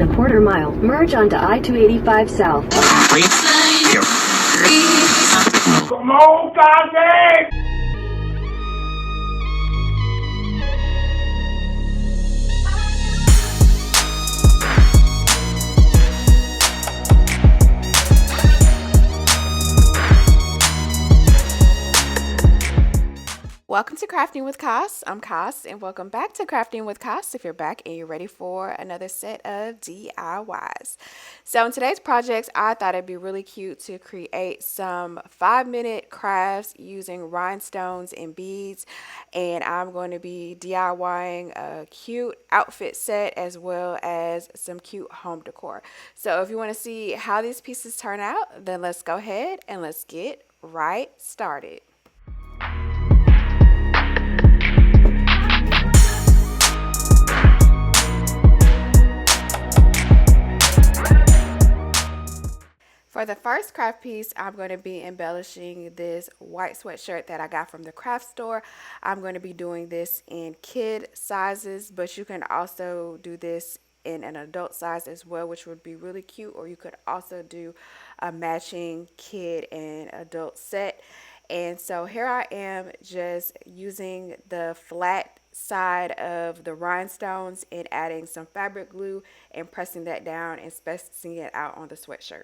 In a quarter mile, merge onto I-285 South. Come on, Cassie! Welcome to Crafting with Cass. I'm Cass, and welcome back to Crafting with Cass if you're back and you're ready for another set of DIYs. So in today's projects, I thought it'd be really cute to create some 5-minute crafts using rhinestones and beads, and I'm going to be DIYing a cute outfit set as well as some cute home decor. So if you want to see how these pieces turn out, then let's go ahead and let's get right started. For the first craft piece, I'm going to be embellishing this white sweatshirt that I got from the craft store. I'm going to be doing this in kid sizes, but you can also do this in an adult size as well, which would be really cute. Or you could also do a matching kid and adult set. And so here I am just using the flat side of the rhinestones and adding some fabric glue and pressing that down and spacing it out on the sweatshirt.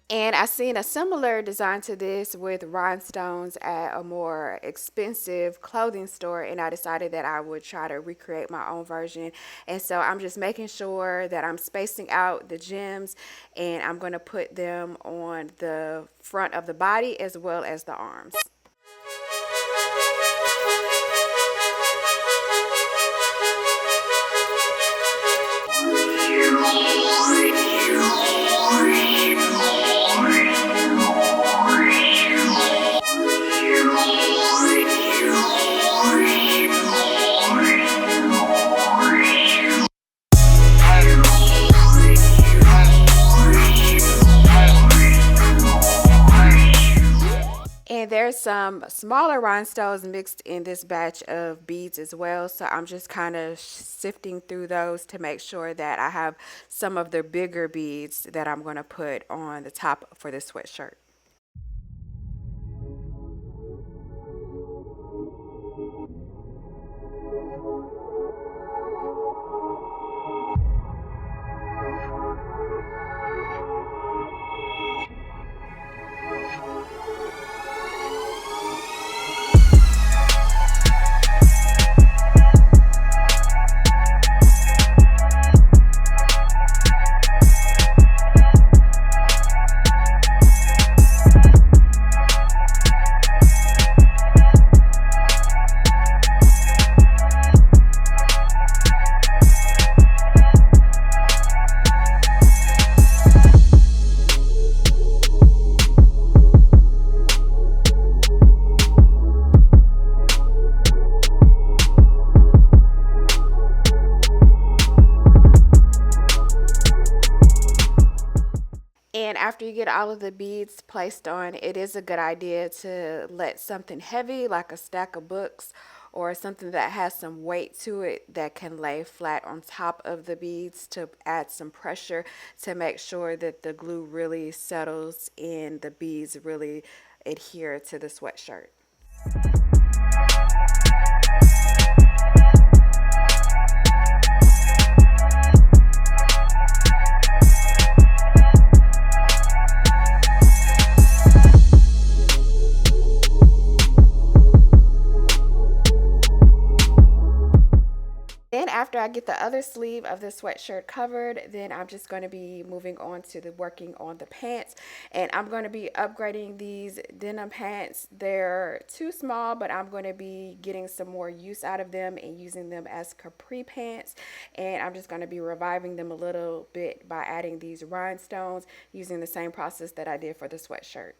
And I seen a similar design to this with rhinestones at a more expensive clothing store, and I decided that I would try to recreate my own version. And so I'm just making sure that I'm spacing out the gems, and I'm going to put them on the front of the body as well as the arms. And there's some smaller rhinestones mixed in this batch of beads as well. So I'm just kind of sifting through those to make sure that I have some of the bigger beads that I'm going to put on the top for this sweatshirt. And after you get all of the beads placed on, it is a good idea to let something heavy like a stack of books or something that has some weight to it that can lay flat on top of the beads to add some pressure to make sure that the glue really settles and the beads really adhere to the sweatshirt. I get the other sleeve of the sweatshirt covered, then I'm just going to be moving on to the working on the pants. And I'm going to be upgrading these denim pants. They're too small, but I'm going to be getting some more use out of them and using them as capri pants. And I'm just going to be reviving them a little bit by adding these rhinestones using the same process that I did for the sweatshirt.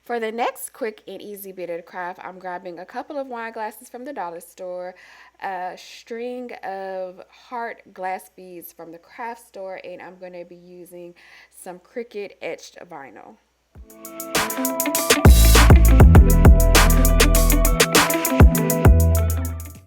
For the next quick and easy bit of craft, I'm grabbing a couple of wine glasses from the dollar store, a string of heart glass beads from the craft store, and I'm going to be using some Cricut etched vinyl.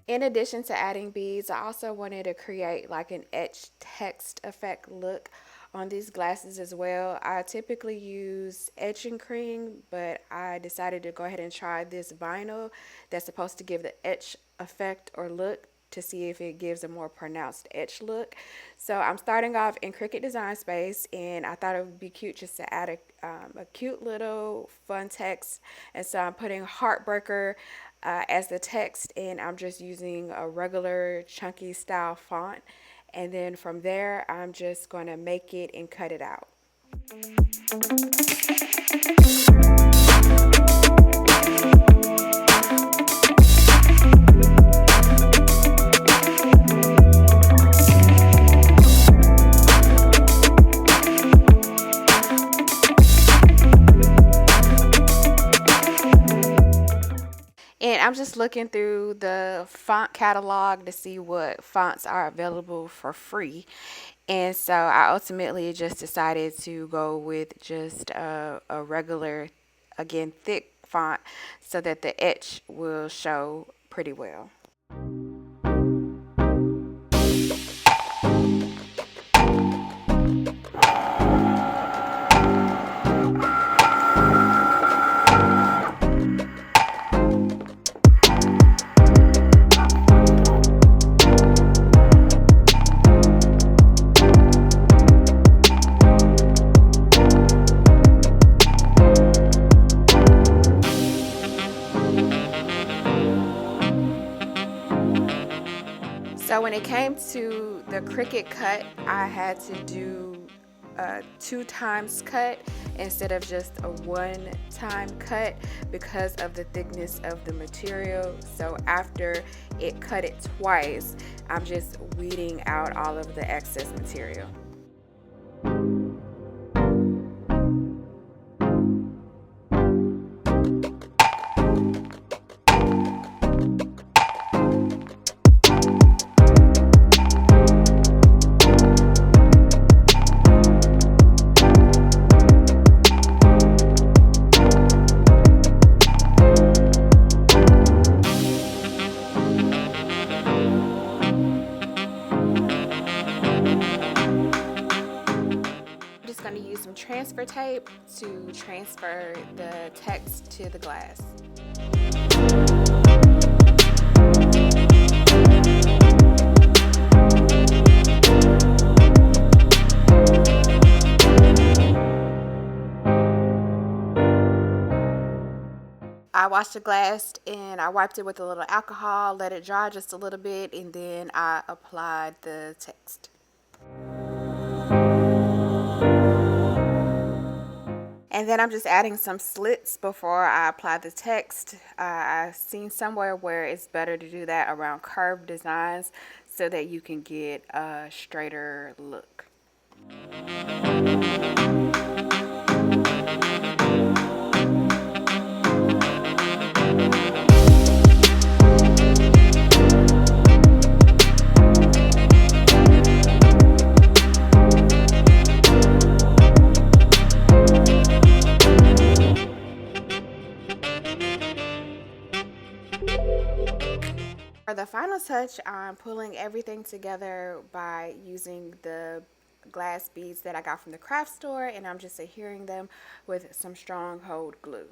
In addition to adding beads, I also wanted to create like an etched text effect look on these glasses as well. I typically use etching cream, but I decided to go ahead and try this vinyl that's supposed to give the etch effect or look to see if it gives a more pronounced etch look. So I'm starting off in Cricut Design Space, and I thought it would be cute just to add a cute little fun text. And so I'm putting Heartbreaker as the text, and I'm just using a regular chunky style font. And then from there, I'm just going to make it and cut it out. And I'm just looking through the font catalog to see what fonts are available for free. And so I ultimately just decided to go with just a regular, again, thick font so that the etch will show pretty well. So when it came to the cricket cut, I had to do a 2 times cut instead of just a 1-time cut because of the thickness of the material. So after it cut it twice, I'm just weeding out all of the excess material. Going to use some transfer tape to transfer the text to the glass. I washed the glass and I wiped it with a little alcohol, let it dry just a little bit, and then I applied the text. And then I'm just adding some slits before I apply the text. I've seen somewhere where it's better to do that around curved designs so that you can get a straighter look. For the final touch, I'm pulling everything together by using the glass beads that I got from the craft store, and I'm just adhering them with some strong hold glue.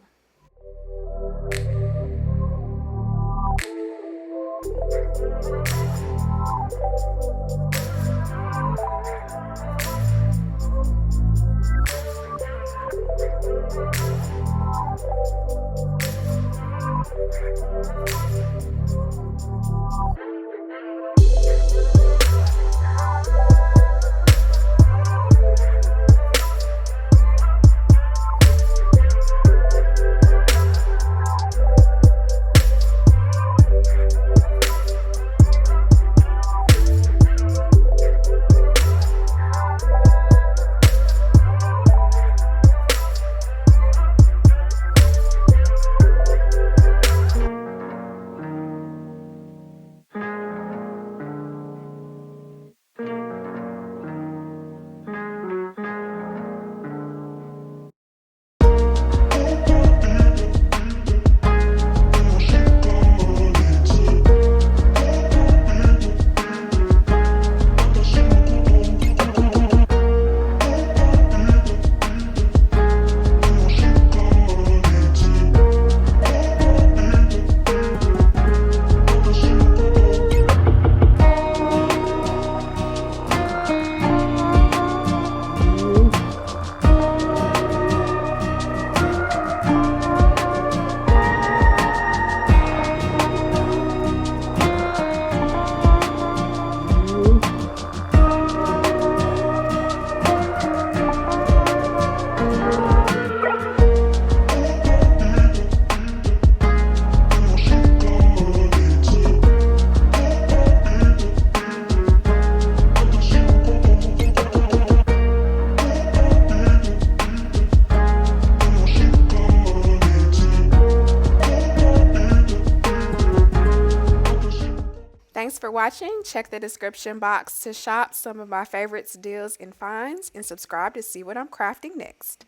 Thanks for watching. Check the description box to shop some of my favorites, deals, and finds, and subscribe to see what I'm crafting next.